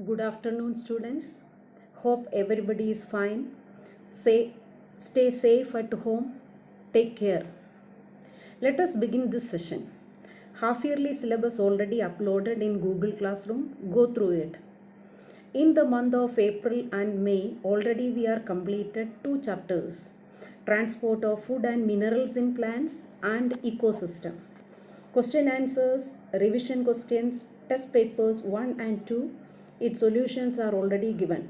Good afternoon, students. Hope everybody is fine. Stay safe at home. Take care. Let us begin this session. Half yearly syllabus already uploaded in Google Classroom. Go through it. In the month of April and May, already we are completed 2 chapters. Transport of food and minerals in plants and ecosystem. Question answers, revision questions, test papers 1 and 2. Its solutions are already given.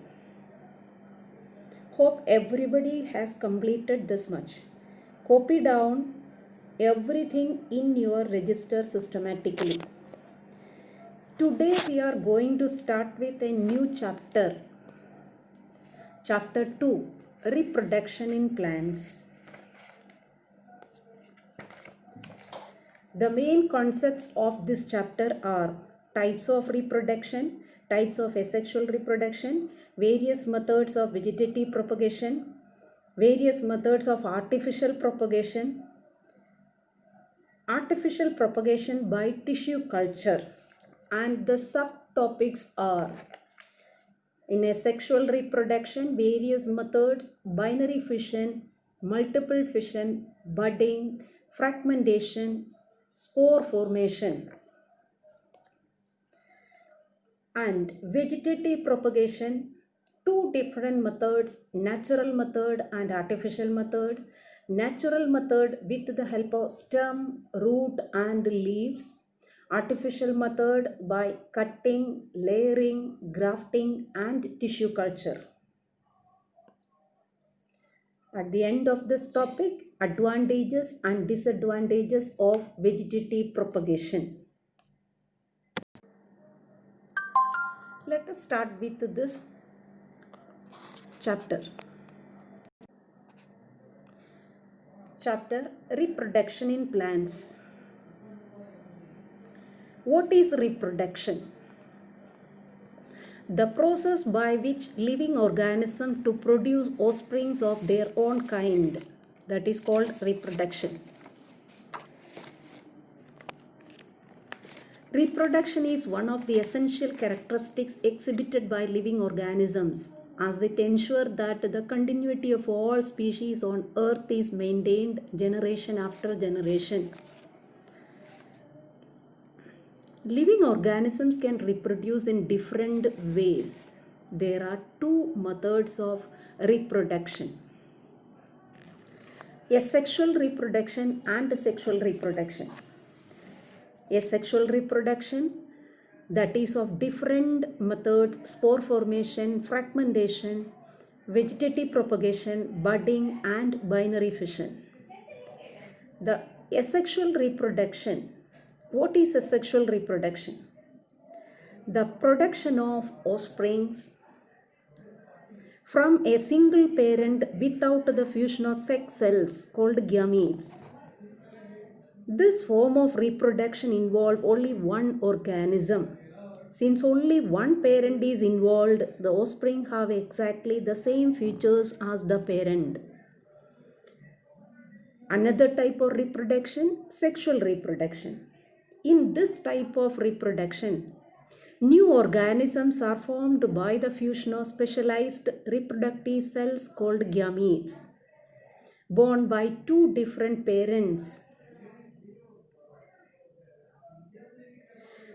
Hope everybody has completed this much. Copy down everything in your register systematically. Today we are going to start with a new chapter. Chapter 2, Reproduction in Plants. The main concepts of this chapter are types of reproduction, types of asexual reproduction, various methods of vegetative propagation, various methods of artificial propagation by tissue culture, and the subtopics are in asexual reproduction, various methods, binary fission, multiple fission, budding, fragmentation, spore formation, and vegetative propagation, two different methods, natural method and artificial method. Natural method with the help of stem, root and leaves. Artificial method by cutting, layering, grafting and tissue culture. At the end of this topic, advantages and disadvantages of vegetative propagation. Let us start with this chapter. Chapter Reproduction in Plants. What is reproduction? The process by which living organisms to produce offsprings of their own kind, that is called reproduction. Reproduction is one of the essential characteristics exhibited by living organisms, as it ensures that the continuity of all species on earth is maintained generation after generation. Living organisms can reproduce in different ways. There are two methods of reproduction: asexual reproduction and sexual reproduction. Asexual reproduction, that is of different methods: spore formation, fragmentation, vegetative propagation, budding and binary fission. The asexual reproduction. What is asexual reproduction? The production of offsprings from a single parent without the fusion of sex cells called gametes. This form of reproduction involves only one organism. Since only one parent is involved, the offspring have exactly the same features as the parent. Another type of reproduction, sexual reproduction. In this type of reproduction, new organisms are formed by the fusion of specialized reproductive cells called gametes, born by two different parents.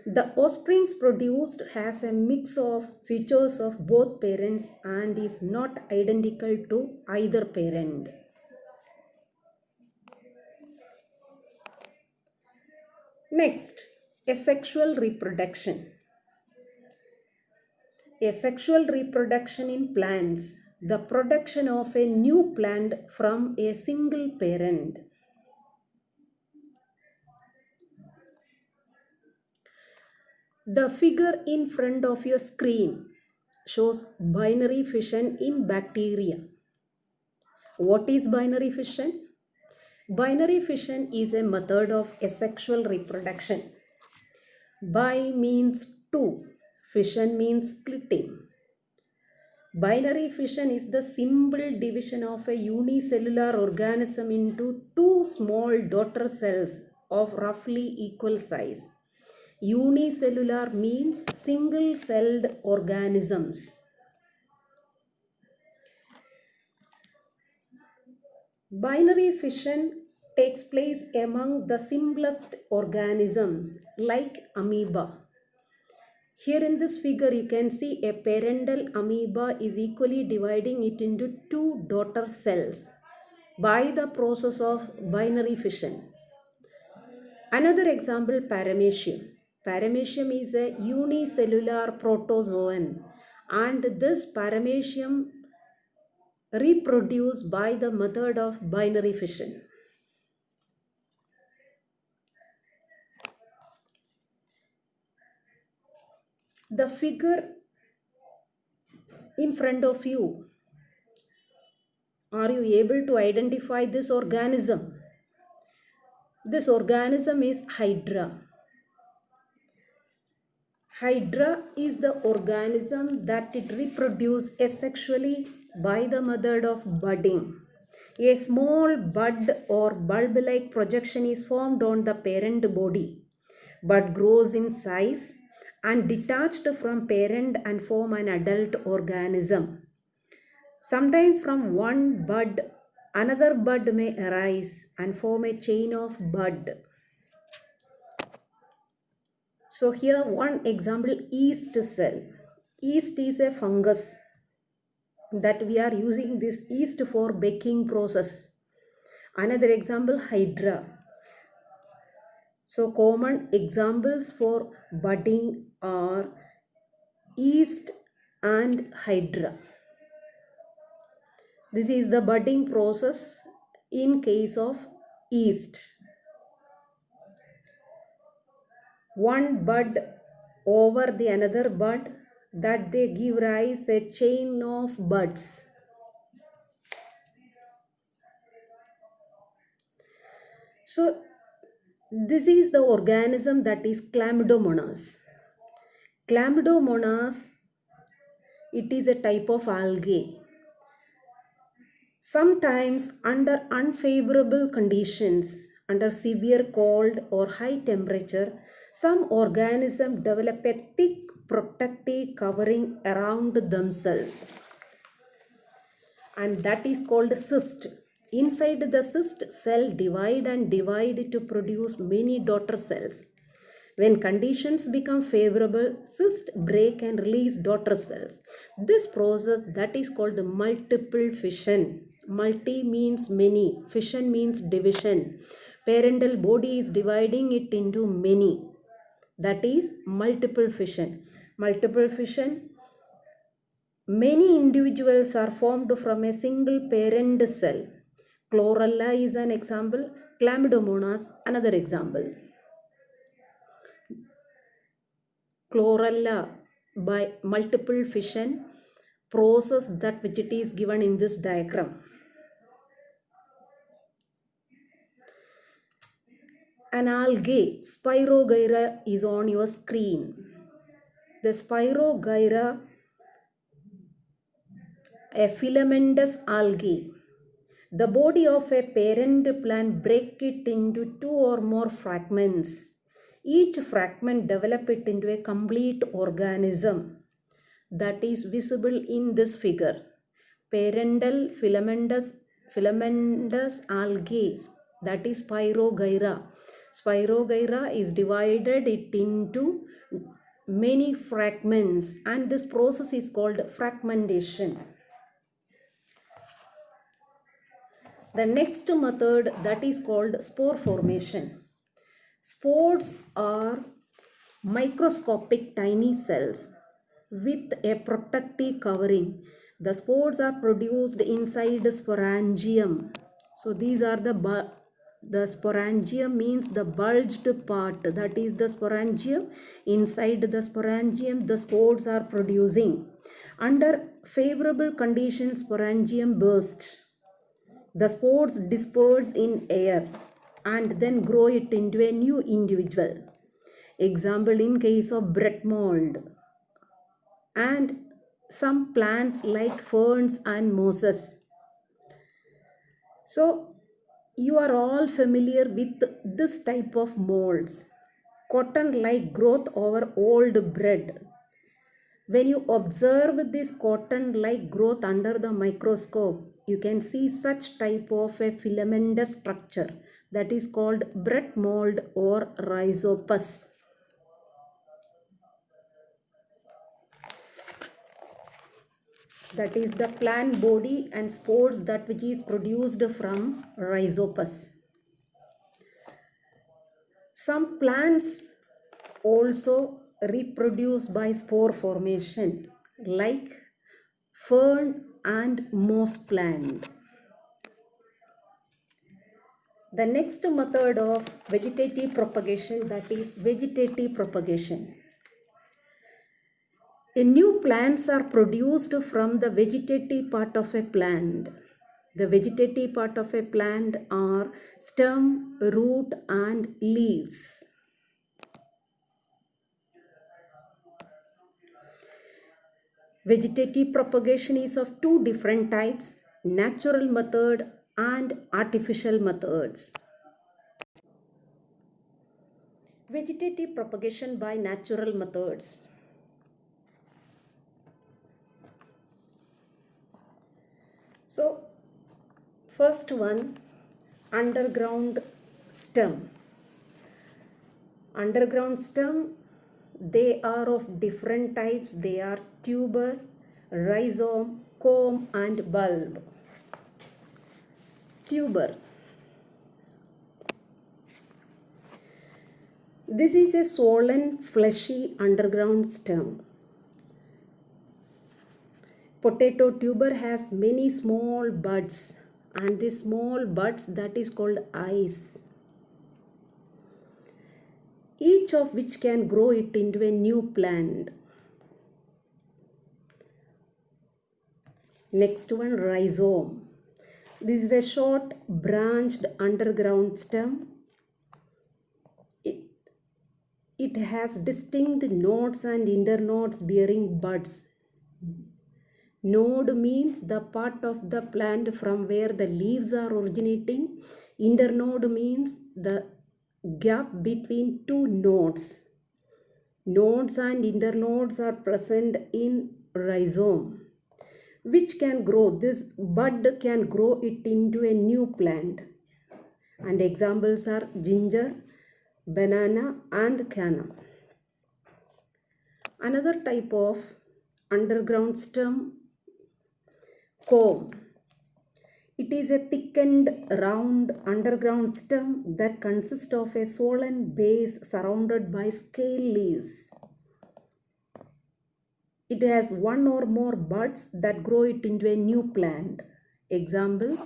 The offspring produced has a mix of features of both parents and is not identical to either parent. Next, asexual reproduction. Asexual reproduction in plants, the production of a new plant from a single parent. The figure in front of your screen shows binary fission in bacteria. What is binary fission? Binary fission is a method of asexual reproduction. Bi means two, fission means splitting. Binary fission is the simple division of a unicellular organism into two small daughter cells of roughly equal size. Unicellular means single-celled organisms. Binary fission takes place among the simplest organisms like amoeba. Here in this figure you can see a parental amoeba is equally dividing it into two daughter cells by the process of binary fission. Another example, paramecium. Paramecium is a unicellular protozoan and this paramecium reproduce by the method of binary fission. The figure in front of you, are you able to identify this organism? This organism is Hydra. Hydra is the organism that it reproduces asexually by the method of budding. A small bud or bulb-like projection is formed on the parent body. Bud grows in size and detached from parent and form an adult organism. Sometimes from one bud, another bud may arise and form a chain of bud. So here one example, yeast cell. Yeast is a fungus that we are using this yeast for baking process. Another example, Hydra. So common examples for budding are yeast and Hydra. This is the budding process in case of yeast. One bud over the another bud that they give rise a chain of buds. So this is the organism that is Chlamydomonas. Chlamydomonas, it is a type of algae. Sometimes under unfavorable conditions, under severe cold or high temperature, some organisms develop a thick protective covering around themselves, and that is called cyst. Inside the cyst, cell divide and divide to produce many daughter cells. When conditions become favorable, cyst break and release daughter cells. This process that is called multiple fission. Multi means many, fission means division. Parental body is dividing it into many. That is multiple fission. Multiple fission, many individuals are formed from a single parent cell. Chlorella is an example. Chlamydomonas, another example. Chlorella by multiple fission process that which it is given in this diagram. An algae, Spirogyra, is on your screen. The Spirogyra, a filamentous algae. The body of a parent plant break it into two or more fragments. Each fragment develop it into a complete organism that is visible in this figure. Parental filamentous algae, that is Spirogyra. Spirogyra is divided it into many fragments and this process is called fragmentation. The next method that is called spore formation. Spores are microscopic tiny cells with a protective covering. The spores are produced inside the sporangium. So these are the sporangium means the bulged part, that is the sporangium. Inside the sporangium the spores are producing. Under favorable conditions sporangium bursts. The spores disperse in air and then grow it into a new individual. Example in case of bread mold and some plants like ferns and mosses. So you are all familiar with this type of molds. cotton-like growth over old bread. When you observe this cotton-like growth under the microscope, you can see such type of a filamentous structure that is called bread mold or rhizopus. That is the plant body and spores that which is produced from rhizopus. Some plants also reproduce by spore formation like fern and moss plant. The next method of vegetative propagation, that is vegetative propagation. New plants are produced from the vegetative part of a plant. The vegetative part of a plant are stem, root and leaves. Vegetative propagation is of two different types, natural method and artificial methods. Vegetative propagation by natural methods. So, first one, underground stem. Underground stem, they are of different types. They are tuber, rhizome, comb and bulb. Tuber. This is a swollen, fleshy underground stem. Potato tuber has many small buds, and these small buds, that is called eyes, each of which can grow it into a new plant. Next one, rhizome. This is a short branched underground stem. It has distinct nodes and internodes bearing buds. Node means the part of the plant from where the leaves are originating. Internode means the gap between two nodes. Nodes and internodes are present in rhizome, which can grow. This bud can grow it into a new plant. And examples are ginger, banana and canna. Another type of underground stem, comb. It is a thickened, round underground stem that consists of a swollen base surrounded by scale leaves. It has one or more buds that grow it into a new plant. Example,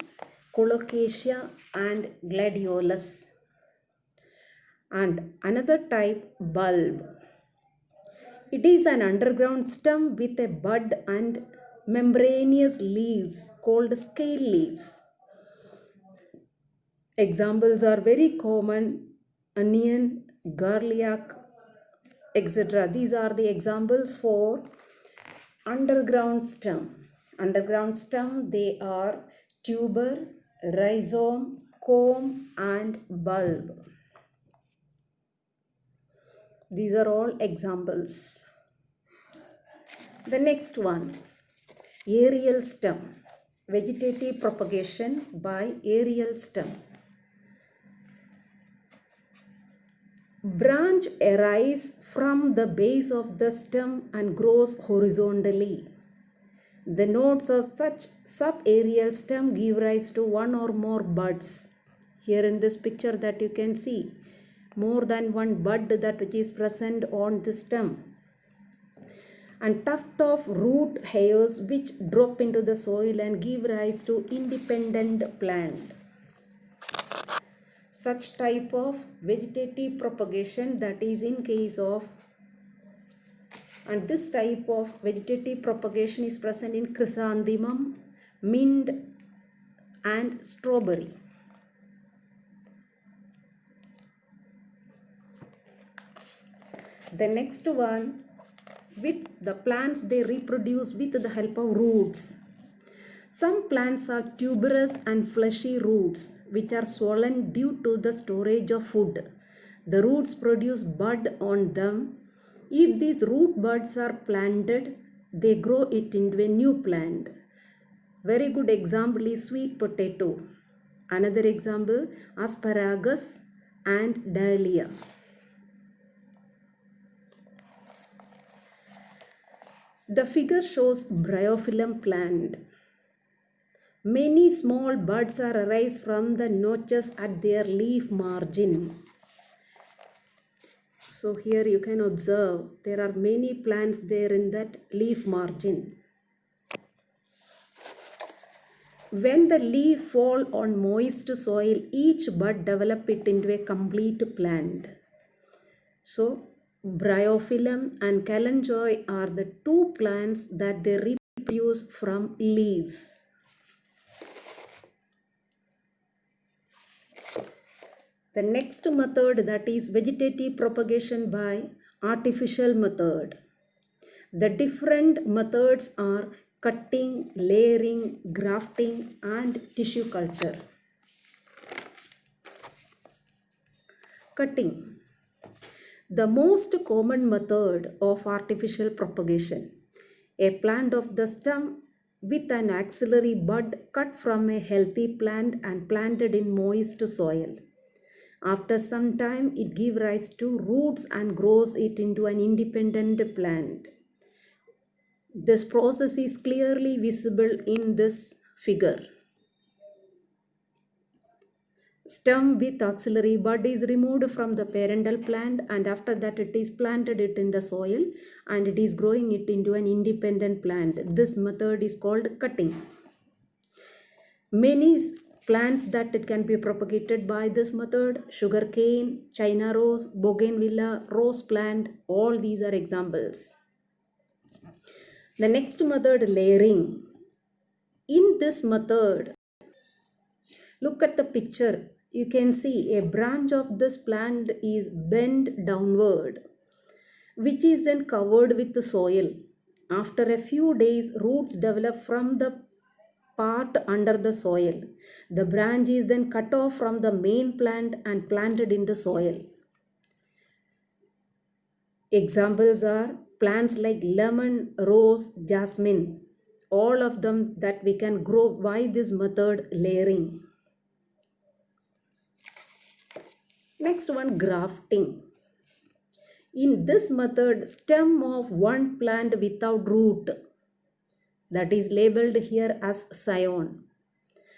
colocasia and gladiolus. And another type, bulb. It is an underground stem with a bud and membranous leaves called scale leaves. Examples are very common, onion, garlic, etc. These are the examples for underground stem. Underground stem, they are tuber, rhizome, comb and bulb. These are all examples. The next one, aerial stem. Vegetative propagation by aerial stem. Branch arises from the base of the stem and grows horizontally. The nodes of such subaerial stem give rise to one or more buds. Here in this picture that you can see, more than one bud that which is present on the stem. And tuft of root hairs which drop into the soil and give rise to independent plant. Such type of vegetative propagation, that is in case of, and this type of vegetative propagation is present in chrysanthemum, mint and strawberry. The next one, with the plants, they reproduce with the help of roots. Some plants have tuberous and fleshy roots which are swollen due to the storage of food. The roots produce bud on them. If these root buds are planted, they grow it into a new plant. Very good example is sweet potato. Another example, asparagus and dahlia. The figure shows bryophyllum plant. Many small buds are arise from the notches at their leaf margin. So here you can observe there are many plants there in that leaf margin. When the leaf fall on moist soil, each bud develop it into a complete plant. So bryophyllum and kalanchoe are the two plants that they reproduce from leaves. The next method, that is vegetative propagation by artificial method. The different methods are cutting, layering, grafting and tissue culture. Cutting. The most common method of artificial propagation. A plant of the stem with an axillary bud cut from a healthy plant and planted in moist soil. After some time, it gives rise to roots and grows it into an independent plant. This process is clearly visible in this figure. Stem with axillary bud is removed from the parental plant, and after that it is planted it in the soil and it is growing it into an independent plant. This method is called cutting. Many plants that it can be propagated by this method: sugarcane, China rose, bougainvillea, rose plant, all these are examples. The next method, layering. In this method, look at the picture. You can see a branch of this plant is bent downward, which is then covered with the soil. After a few days, roots develop from the part under the soil. The branch is then cut off from the main plant and planted in the soil. Examples are plants like lemon, rose, jasmine. All of them that we can grow by this method, layering. Next one, grafting. In this method, stem of one plant without root, that is labeled here as scion,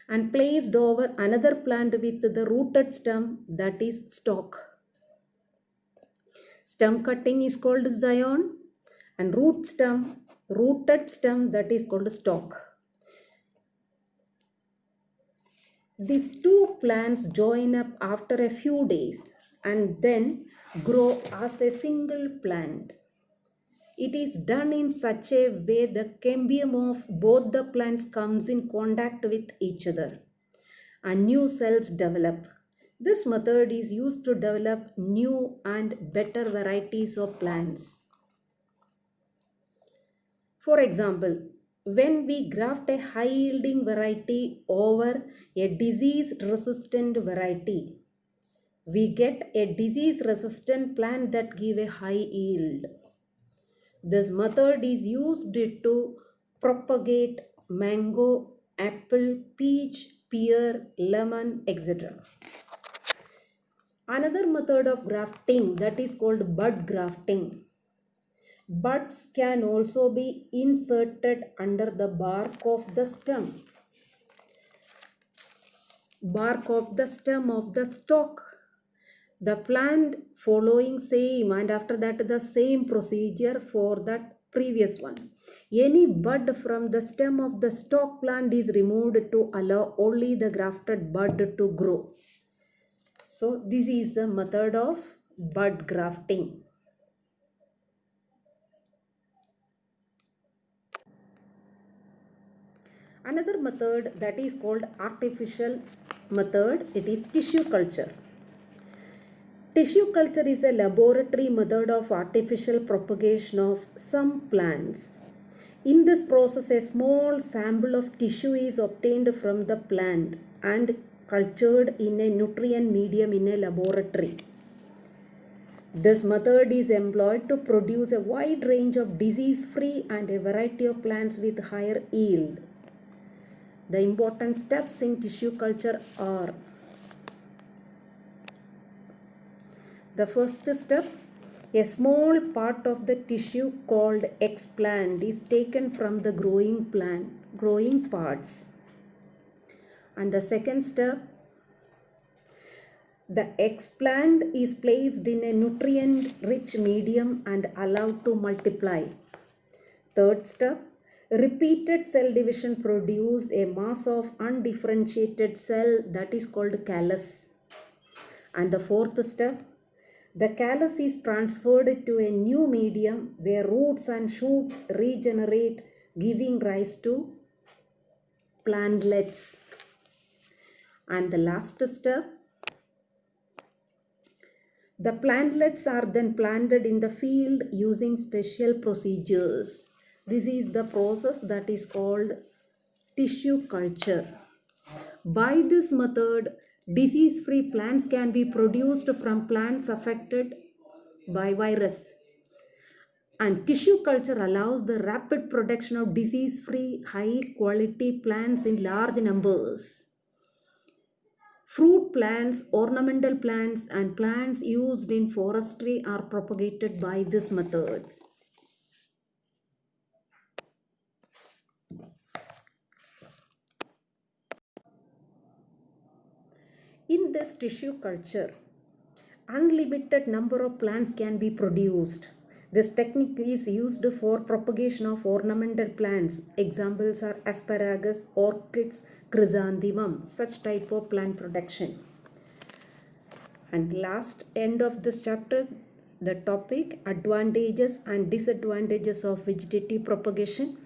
and placed over another plant with the rooted stem, that is stalk. Stem cutting is called scion, and rooted stem, that is called stalk. These two plants join up after a few days and then grow as a single plant. It is done in such a way the cambium of both the plants comes in contact with each other and new cells develop. This method is used to develop new and better varieties of plants. For example, when we graft a high-yielding variety over a disease-resistant variety, we get a disease-resistant plant that give a high yield. This method is used to propagate mango, apple, peach, pear, lemon, etc. Another method of grafting, that is called bud grafting. Buds can also be inserted under the bark of the stem. Bark of the stem of the stalk. The plant following same, and after that the same procedure for that previous one. Any bud from the stem of the stalk plant is removed to allow only the grafted bud to grow. So this is the method of bud grafting. Another method that is called artificial method, it is tissue culture. Tissue culture is a laboratory method of artificial propagation of some plants. In this process, a small sample of tissue is obtained from the plant and cultured in a nutrient medium in a laboratory. This method is employed to produce a wide range of disease-free and a variety of plants with higher yield. The important steps in tissue culture are: the first step, a small part of the tissue called explant is taken from the growing parts. And the second step, the explant is placed in a nutrient-rich medium and allowed to multiply. Third step, repeated cell division produces a mass of undifferentiated cell that is called callus. And the fourth step, the callus is transferred to a new medium where roots and shoots regenerate, giving rise to plantlets. And the last step, the plantlets are then planted in the field using special procedures. This is the process that is called tissue culture. By this method, disease-free plants can be produced from plants affected by virus. And tissue culture allows the rapid production of disease-free, high-quality plants in large numbers. Fruit plants, ornamental plants, and plants used in forestry are propagated by these methods. In this tissue culture, unlimited number of plants can be produced. This technique is used for propagation of ornamental plants. Examples are asparagus, orchids, chrysanthemum, such type of plant production. And last end of this chapter, the topic advantages and disadvantages of vegetative propagation.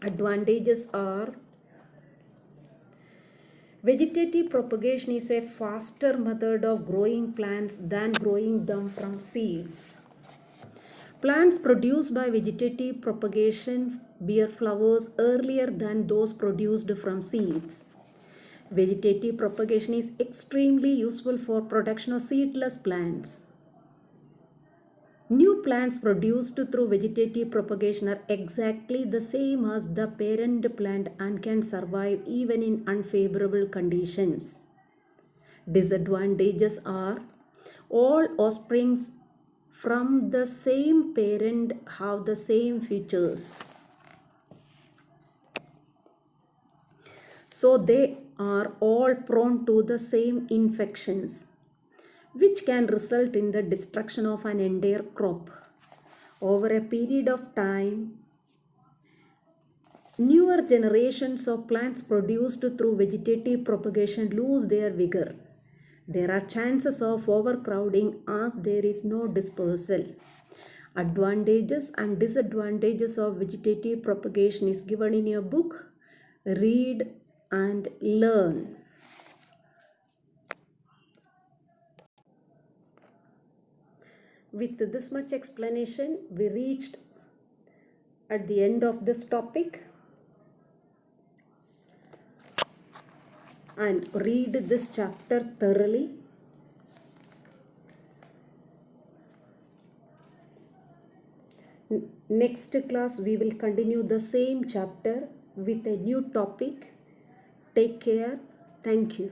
Advantages are: vegetative propagation is a faster method of growing plants than growing them from seeds. Plants produced by vegetative propagation bear flowers earlier than those produced from seeds. Vegetative propagation is extremely useful for production of seedless plants. New plants produced through vegetative propagation are exactly the same as the parent plant and can survive even in unfavorable conditions. Disadvantages are: all offsprings from the same parent have the same features, so they are all prone to the same infections, which can result in the destruction of an entire crop. Over a period of time, newer generations of plants produced through vegetative propagation lose their vigor. There are chances of overcrowding as there is no dispersal. Advantages and disadvantages of vegetative propagation is given in your book. Read and learn. With this much explanation, we reached at the end of this topic. And read this chapter thoroughly. Next class, we will continue the same chapter with a new topic. Take care. Thank you.